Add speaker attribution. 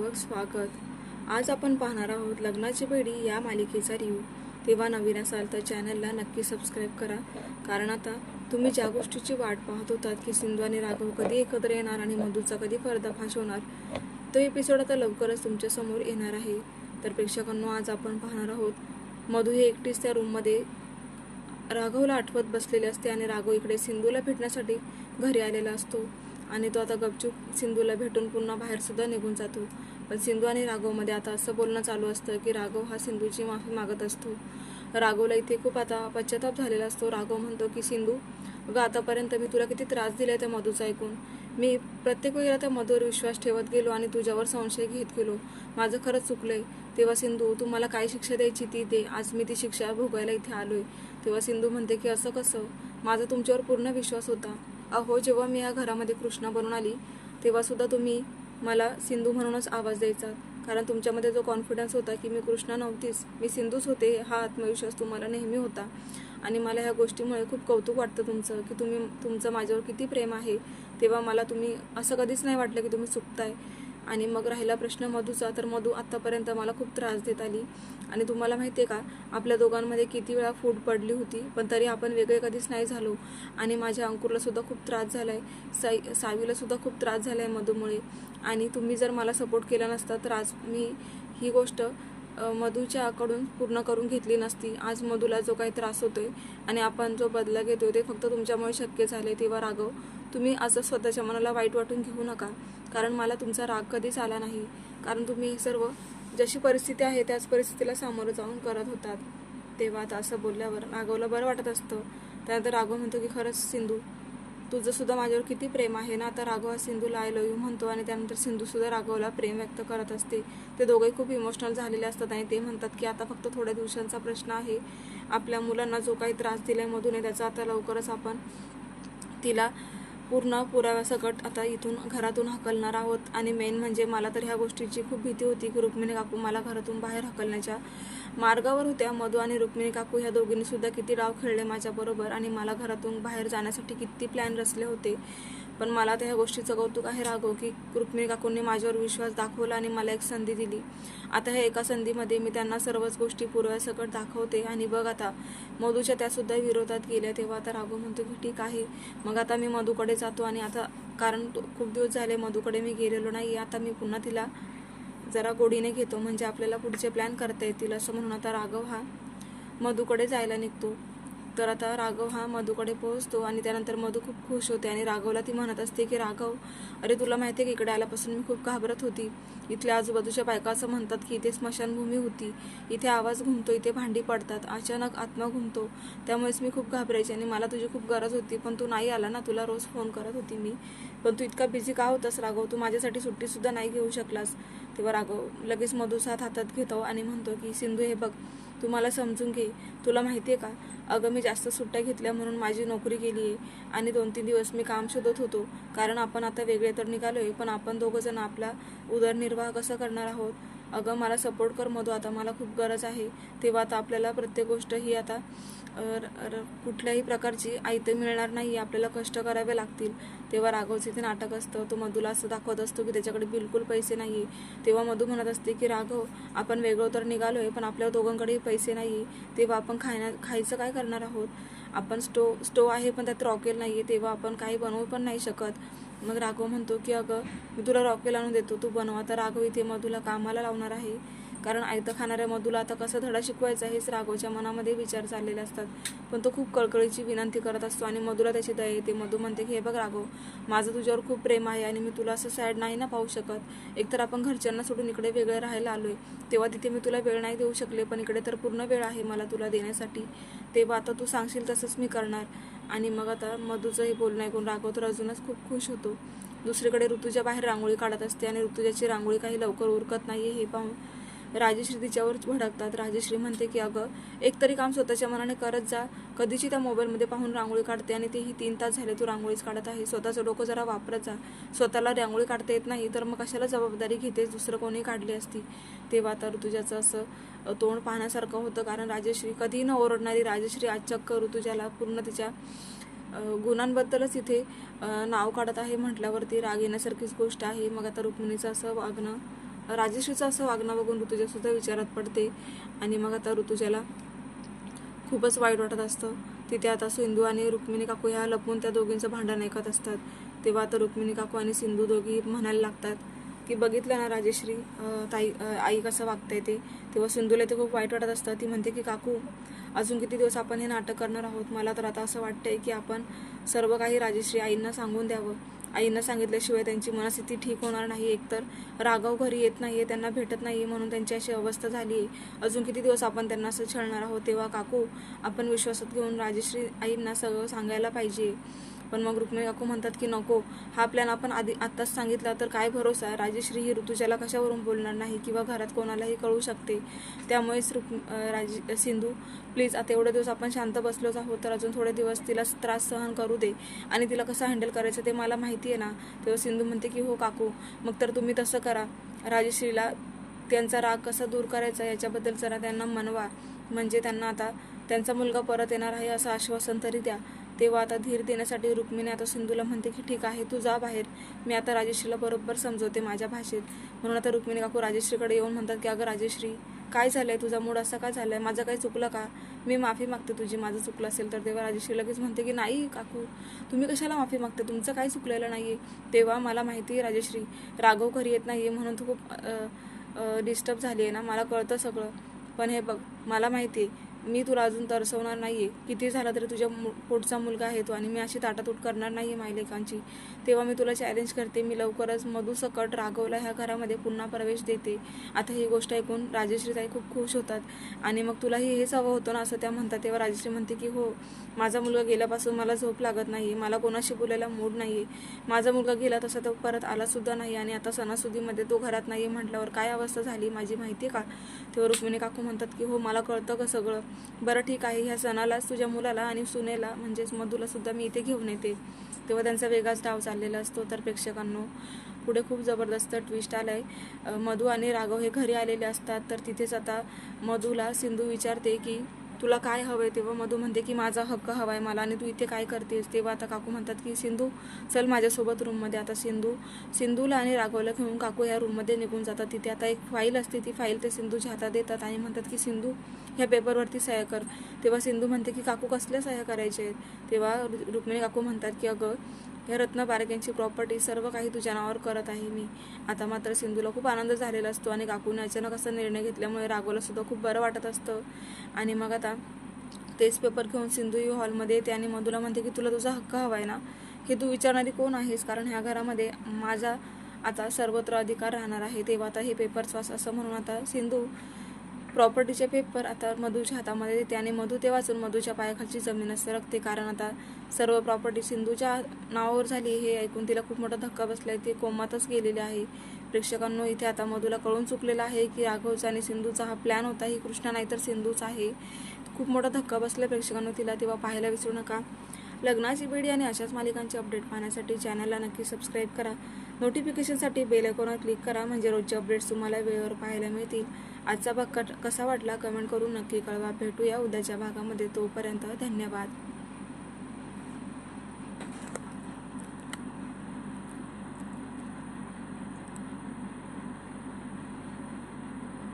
Speaker 1: मनपूर्वक स्वागत। आज आपण पाहणार आहोत लग्नाची बेडी या मालिकेचा रिव्ह्यू। तेव्हा नवीन असाल तर चॅनलला नक्की सबस्क्राईब करा, कारण आता तुम्ही ज्या गोष्टीची वाट पाहत होतात की सिंधू आणि राघव कधी एकत्र येणार आणि मधूचा कधी पर्दाफाश होणार, तो एपिसोड आता लवकरच तुमच्या समोर येणार आहे। तर प्रेक्षकांनो, आज आपण पाहणार आहोत मधू हे एकटीच त्या रूममध्ये राघवला आठवत बसलेले असते आणि राघव इकडे सिंधूला भेटण्यासाठी घरी आलेला असतो आणि तो आता गपचूप सिंधूला भेटून पुन्हा बाहेर सुद्धा निघून जातो। पण सिंधू आणि राघवमध्ये आता असं बोलणं चालू असतं की राघव हा सिंधूची माफी मागत असतो। राघवला इथे खूप आता पश्चाताप झालेला असतो। राघव म्हणतो की सिंधू, अगं आतापर्यंत मी तुला किती त्रास दिलाय त्या मधूचा ऐकून। मी प्रत्येक वेळेला त्या मधूवर विश्वास ठेवत गेलो आणि तुझ्यावर संशय घेत गेलो। माझं खरंच चुकलंय। तेव्हा सिंधू, तू मला काय शिक्षा द्यायची ती दे, आज मी ती शिक्षा भोगायला इथे आलोय। तेव्हा सिंधू म्हणते की असं कसं, माझा तुमच्यावर पूर्ण विश्वास होता। अहो, जेव्हा मी या घरामध्ये कृष्णा बनून आली तेव्हा सुद्धा तुम्ही मला सिंधू म्हणूनच आवाज द्यायचा, कारण तुमच्यामध्ये जो कॉन्फिडन्स होता की मी कृष्णा नव्हतीच, मी सिंधूच होते, हा आत्मविश्वास तुम्हाला नेहमी होता। आणि मला ह्या गोष्टीमुळे खूप कौतुक वाटतं तुमचं, की तुमचं माझ्यावर किती प्रेम आहे। तेव्हा मला तुम्ही असं कधीच नाही वाटलं की तुम्ही चुकताय। आणि मग राहिला प्रश्न मधूचा, तर मधू आत्तापर्यंत मला खूप त्रास देत आली आणि तुम्हाला माहिती आहे का, आपल्या दोघांमध्ये किती वेळा फूट पडली होती, पण तरी आपण वेगळे कधीच नाही झालो। आणि माझ्या अंकुरला सुद्धा खूप त्रास झालाय, सावीला सुद्धा खूप त्रास झालाय मधूमुळे। आणि तुम्ही जर मला सपोर्ट केला नसता तर आज मी ही गोष्ट मधूच्याकडून पूर्ण करून घेतली नसती। आज मधूला जो काही त्रास होतोय आणि आपण जो बदला घेतोय ते फक्त तुमच्यामुळे शक्य झाले। तेव्हा राघव, तुम्ही असं स्वतःच्या मनाला वाईट वाटून घेऊ नका, कारण मला तुमचा राग कधीच आला नाही, कारण तुम्ही हे सर्व जशी परिस्थिती आहे त्याच परिस्थितीला सामोरं जाऊन करत होतात। तेव्हा आता असं बोलल्यावर राघवला बरं वाटत असतं। त्यानंतर राघव म्हणतो की खरंच सिंधू, तुझं सुद्धा माझ्यावर किती प्रेम आहे ना। आता राघव सिंधूला आय लव्ह यू म्हणतो आणि त्यानंतर सिंधू सुद्धा राघवला प्रेम व्यक्त करत असते। ते दोघेही खूप इमोशनल झालेले असतात आणि ते म्हणतात की आता फक्त थोड्या दिवसांचा प्रश्न आहे। आपल्या मुलांना जो काही त्रास दिलाय मधूने, त्याचा आता लवकरच आपण तिला पूर्ण पुराव्यासकट आता इथून घरातून हकलणार आहोत। आणि मेन म्हणजे मला तर ह्या गोष्टीची खूप भीती होती की रुक्मिणी काकू मला घरातून बाहेर हकलण्याच्या मार्गावर होत्या। मधू आणि रुक्मिणी काकू ह्या दोघींनी सुद्धा किती डाव खेळले माझ्याबरोबर आणि मला घरातून बाहेर जाण्यासाठी किती प्लॅन रचले होते। पण मला तर ह्या गोष्टीचं कौतुक आहे राघव, की रुक्मिणी काकूंनी माझ्यावर विश्वास दाखवला आणि मला एक संधी दिली। आता ह्या एका संधीमध्ये मी त्यांना सर्वच गोष्टी पुराव्यासकट दाखवते आणि बघ आता मधूच्या त्या सुद्धा विरोधात गेल्या। तेव्हा आता राघव म्हणतो की ठीक आहे, मग आता मी मधूकडे जातो आणि आता कारण खूप दिवस झाले मधूकडे मी गेलेलो नाही, आता मी पुन्हा तिला जरा गोडीने घेतो, म्हणजे आपल्याला पुढचे प्लॅन करता येतील। असं म्हणून आता राघव हा मधूकडे जायला निघतो। तर आता राघव हा मधूकडे पोहोचतो आणि त्यानंतर मधू खूप खुश होते आणि राघवला ती म्हणत असते की राघव, अरे तुला माहिती आहे की इकडे आल्यापासून मी खूप घाबरत होती। इथल्या आजूबाजूच्या बायका असं म्हणतात की इथे स्मशानभूमी होती, इथे आवाज घुमतो, इथे भांडी पडतात, अचानक आत्मा घुमतो, त्यामुळेच मी खूप घाबरायची आणि मला तुझी खूप गरज होती, पण तू नाही आला ना। तुला रोज फोन करत होती मी, पण तू इतका बिझी का होतास राघव, तू माझ्यासाठी सुट्टी सुद्धा नाही घेऊ शकलास। तेव्हा राघव लगेच मधूचा हातात घेतो आणि म्हणतो की सिंधू, हे बघ, तू मला समजून घे, तुला माहिती आहे का, अगं मी जास्त सुट्ट्या घेतल्या म्हणून माझी नोकरी गेली आहे आणि 2-3 दिवस मी काम शोधत होतो, कारण आपण आता वेगळे तर निघालोय, पण आपण दोघं जण आपला उदरनिर्वाह कसं करणार आहोत। अगं मला सपोर्ट कर मधू, आता मला खूप गरज आहे। तेव्हा आता आपल्याला प्रत्येक गोष्ट ही आता कुठल्याही प्रकारची आयतं मिळणार नाही, आपल्याला कष्ट करावे लागतील। तेव्हा राघवचे इथे नाटक असतं, तो मधूला असं दाखवत असतो की त्याच्याकडे बिलकुल पैसे नाही। तेव्हा मधू म्हणत असते की राघव, आपण वेगळं तर निघालोय, पण आपल्या दोघांकडेही पैसे नाही, तेव्हा आपण खायचं काय करणार आहोत। आपण स्टोव आहे पण त्यात रॉकेल नाहीये, तेव्हा आपण काही बनवू पण नाही शकत। मग राघव म्हणतो की अगं मी तुला रॉकेल आणून देतो, तू बनव। आता राघव इथे मधूला कामाला लावणार आहे, कारण आयतं खाणाऱ्या मधूला आता कसा धडा शिकवायचा हेच राघवच्या मनामध्ये विचार चाललेले असतात। पण तो खूप कळकळीची विनंती करत असतो आणि मधूला त्याची दया येते। मधू म्हणते की हे बघ राघव, माझं तुझ्यावर खूप प्रेम आहे आणि मी तुला असं सॅड नाही ना पाहू शकत। एकतर आपण घरच्यांना सोडून इकडे वेगळे राहायला आलोय, तेव्हा तिथे मी तुला वेळ नाही देऊ शकले, पण इकडे तर पूर्ण वेळ आहे मला तुला देण्यासाठी। तेव्हा आता तू सांगशील तसंच मी करणार। आणि मग आता मधूचं हे बोलणं ऐकून राघव तर अजूनच खूप खुश होतो। दुसरीकडे ऋतुजा बाहेर रांगोळी काढत असते आणि ऋतुजाची रांगोळी काही लवकर उरकत नाहीये हे पाहून राजश्री तिच्यावर भडकतात। राजश्री म्हणते की अगं एक तरी काम स्वतःच्या मनाने करत जा, कधीची त्या मोबाईलमध्ये पाहून रांगोळी काढते आणि तेही 3 तास झाले तू रांगोळीच काढत आहे, स्वतःचं डोकं जरा वापरत जा। स्वतःला रांगोळी काढता येत नाही तर मग कशाला जबाबदारी घेतेस, दुसरं कोणी काढली असती। तेव्हा आता ऋतुजाचं असं तोंड पाहण्यासारखं होतं, कारण राजश्री कधी न ओरडणारी राजश्री आज चक्क ऋतुजाला पूर्ण तिच्या गुणांबद्दलच इथे नाव काढत आहे म्हटल्यावरती राग येण्यासारखीच गोष्ट आहे। मग आता रुक्मिणीचं असं वागणं राजश्रीचं असं वागणं बघून ऋतुजा सुद्धा विचारात पडते आणि मग आता ऋतुजाला खूपच वाईट वाटत असतं. तिथे आता सिंधू आणि रुक्मिणी काकू ह्या लपून त्या दोघींचं भांडण ऐकत असतात. तेव्हा आता रुक्मिणी काकू आणि सिंधू दोघी म्हणायला लागतात की बघितलं ना राजश्री, आई कसं वागते ते. तेव्हा सिंधूला ते खूप वाईट वाटत असतं. ती म्हणते की काकू, अजून किती दिवस आपण हे नाटक करणार आहोत. मला तर आता असं वाटतंय की आपण सर्व काही राजश्री आईंना सांगून द्यावं. आईंना सांगितल्याशिवाय त्यांची मनस्थिती ठीक होणार नाही. एकतर राघव घरी येत नाहीये, त्यांना भेटत नाही म्हणून त्यांची अशी अवस्था झाली आहे. अजून किती दिवस आपण त्यांना असं छळणार आहोत. तेव्हा काकू, आपण विश्वासात घेऊन राजश्री आईंना सगळं सांगायला पाहिजे. पण मग रुक्मिणी काकू म्हणतात की नको, हा प्लॅन आपण आत्ताच सांगितला तर काय भरोसा, राजश्री ही ऋतुजाला कशावरून बोलणार नाही किंवा घरात कोणालाही कळू शकते. त्यामुळेच सिंधू प्लीज, आता एवढे दिवस आपण शांत बसलोच आहोत, तर अजून थोडे दिवस तिला त्रास सहन करू दे आणि तिला कसं हँडल करायचं ते मला माहिती आहे ना. तेव्हा सिंधू म्हणते की हो काकू, मग तर तुम्ही तसं करा. राजश्रीला त्यांचा राग कसा दूर करायचा याच्याबद्दल जरा त्यांना मनवा, म्हणजे त्यांना आता त्यांचा मुलगा परत येणार आहे असं आश्वासन तरी द्या. तेव्हा आता धीर देण्यासाठी रुक्मिणी आता सिंधूला म्हणते की ठीक आहे, तू जा बाहेर, मी आता राजश्रीला बरोबर समजवते माझ्या भाषेत. म्हणून आता रुक्मिणी काकू राजश्रीकडे येऊन म्हणतात की अगं राजश्री, काय झालंय, तुझा मूड असा का झालाय, माझं काही चुकलं का, मी माफी मागते तुझी, माझं चुकलं असेल तर. तेव्हा राजश्री लगेच म्हणते की नाही काकू, तुम्ही कशाला माफी मागते, तुमचं काही चुकलेलं नाहीये. तेव्हा मला माहिती आहे राजश्री, राघव घरी येत नाहीये म्हणून तू खूप डिस्टर्ब झाली आहे ना, मला कळतं सगळं. पण हे बघ, मला माहिती आहे मी तुला अजून तरसवणार नाहीये. किती झालं तरी तुझ्या पोटचा मुलगा आहे तो, आणि मी अशी ताटातूट करणार नाहीये मायलेकांची. तेव्हा मी तुला चॅलेंज करते, मी लवकरच मधुसकट राघवला ह्या घरामध्ये पुन्हा प्रवेश देते. आता ही गोष्ट ऐकून राजश्री ताई खूप खुश होतात आणि मग तुलाही हेच हवं होतं ना असं त्या म्हणतात. तेव्हा राजश्री म्हणते की हो, माझा मुलगा गेल्यापासून मला झोप लागत नाही, मला कोणाशी बोलायला मूड नाहीये. माझा मुलगा गेला तसा तो परत आला सुद्धा नाही आणि आता सणासुदीमध्ये तो घरात नाहीये म्हटल्यावर काय अवस्था झाली माझी माहिती का. तेव्हा रुक्मिणी काकू म्हणतात की हो, मला कळतं का सगळं. बरं ठीक आहे, ह्या सणालाच तुझ्या मुलाला आणि सुनेला म्हणजेच मधूला सुद्धा मी इथे घेऊन येते. तेव्हा त्यांचा वेगळाच डाव चाललेला असतो. तर प्रेक्षकांनो, पुढे खूप जबरदस्त ट्विस्ट आलाय. मधू आणि राघव हे घरी आलेले असतात. तर तिथेच आता मधूला सिंधू विचारते की तुला काय हवंय. तेव्हा मधू म्हणते की माझा हक्क हवाय मला आणि तू इथे काय करतेस. तेव्हा आता काकू म्हणतात की सिंधू चल माझ्यासोबत रूममध्ये. आता सिंधूला आणि राघवला घेऊन काकू ह्या रूममध्ये निघून जातात. तिथे आता एक फाईल असते, ती फाईल ते सिंधूच्या हातात देतात आणि म्हणतात की सिंधू ह्या पेपरवरती सह्या कर. तेव्हा सिंधू म्हणते की काकू कसल्या सह्या करायच्या आहेत. तेव्हा रुक्मिणी काकू म्हणतात की अगं, या रत्न बारकेंची प्रॉपर्टी सर्व काही तुझ्या नावावर करत आहे मी. आता मात्र सिंधूला खूप आनंद झालेला असतो आणि काकूने अचानक असा निर्णय घेतल्यामुळे राघवला सुद्धा खूप बरं वाटत असतं. आणि मग आता तेच पेपर घेऊन सिंधू हॉलमध्ये येते आणि मधूला म्हणते की तुला तुझा हक्क हवाय ना, हे तू विचारणारी कोण आहेस, कारण ह्या घरामध्ये माझा आता सर्वत्र अधिकार राहणार आहे. तेव्हा आता हे पेपर वाच असं म्हणून आता सिंधू प्रॉपर्टीचे पेपर आता मधूच्या हातामध्ये देते आणि मधू ते वाचून मधूच्या पायाखालची जमीन सरकते, कारण आता सर्व प्रॉपर्टी सिंधूच्या नावावर झाली. हे ऐकून तिला खूप मोठा धक्का बसलाय, ती कोमातच गेलेली आहे. प्रेक्षकांनो, इथे आता मधूला कळून चुकलेला आहे की राघवचा आणि सिंधूचा हा प्लॅन होता, ही कृष्णा नाही तर सिंधूचा आहे. खूप मोठा धक्का बसला प्रेक्षकांनो तिला. तेव्हा पाहायला विसरू नका. लग्नाची बेडी आणि अशाच मालिकांची अपडेट पाहण्यासाठी चॅनलला नक्की सबस्क्राईब करा. नोटिफिकेशनसाठी बेल आयकॉनवर क्लिक करा, म्हणजे रोजचे अपडेट्स तुम्हाला वेळेवर पाहायला मिळतील. आजचा भाग कसा वाटला कमेंट करून नक्की कळवा. भेटूया उद्याच्या भागामध्ये. तोपर्यंत धन्यवाद.